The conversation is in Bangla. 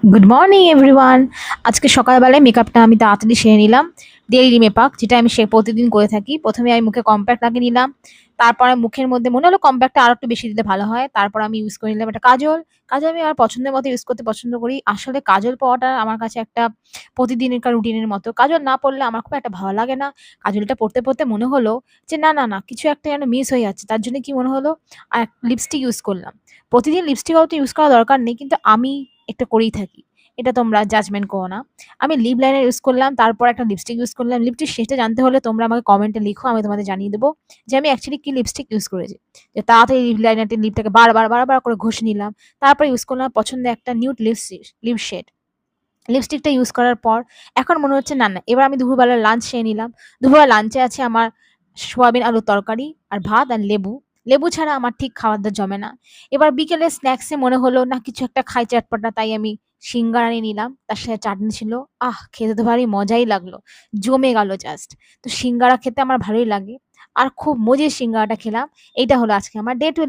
Good morning everyone. আজকে সকালবেলায় মেকআপটা আমি তাড়াতাড়ি সেরে নিলাম। ডেইলি মেকআপ যেটা আমি প্রতিদিন করে থাকি। প্রথমে আমি মুখে কম্প্যাক্ট লাগিয়ে নিলাম। তারপরে মুখের মধ্যে মনে হলো কম্প্যাক্টটা আরো একটু বেশি দিলে ভালো হয়। তারপর আমি ইউজ করে নিলাম একটা কাজল। কাজল আমি আমার পছন্দের মতো ইউজ করতে পছন্দ করি। আসলে কাজল পরাটা আমার কাছে একটা প্রতিদিনকার রুটিনের মতো। কাজল না পড়লে আমার খুব একটা ভালো লাগে না। কাজলটা পড়তে মনে হলো যে না, কিছু একটা যেন মিস হয়ে যাচ্ছে। তার জন্য কি মনে হলো লিপস্টিক ইউজ করলাম। প্রতিদিন লিপস্টিক অত ইউজ করা দরকার নেই। কিন্তু আমি একটা করেই থাকি। এটা তোমরা জাজমেন্ট করো না। আমি লিপ লাইনার ইউজ করলাম, তারপর একটা লিপস্টিক ইউজ করলাম। লিপস্টিক শেষটা জানতে হলে তোমরা আমাকে কমেন্টে লিখো, আমি তোমাদের জানিয়ে দেবো যে আমি অ্যাকচুয়ালি কি লিপস্টিক ইউজ করেছি। যে তাড়াতাড়ি লিপ লাইনারটি লিপটাকে বারবার করে ঘষে নিলাম। তারপরে ইউজ করলাম পছন্দের একটা নিউড লিপ শেড। লিপস্টিকটা ইউজ করার পর এখন মনে হচ্ছে না, এবার আমি দুপুরবেলা লাঞ্চ সেরে নিলাম। দুপুরবেলা লাঞ্চে আছে আমার সোয়াবিন আলুর তরকারি আর ভাত আর লেবু। লেবু ছাড়া আমার ঠিক খাবার-দাবার জমে না। এবার বিকেলে স্ন্যাকসে মনে হলো না কিছু একটা খাই চটপটা, তাই আমি সিঙ্গারা নিয়ে নিলাম। তার সাথে চাটনি ছিল। খেতে তো ভারী মজাই লাগলো। জমে গেল জাস্ট। তো সিঙ্গারা খেতে আমার ভালোই লাগে। আর খুব মজে সিঙ্গারাটা খেলাম। এইটা হলো আজকে আমার ডে টু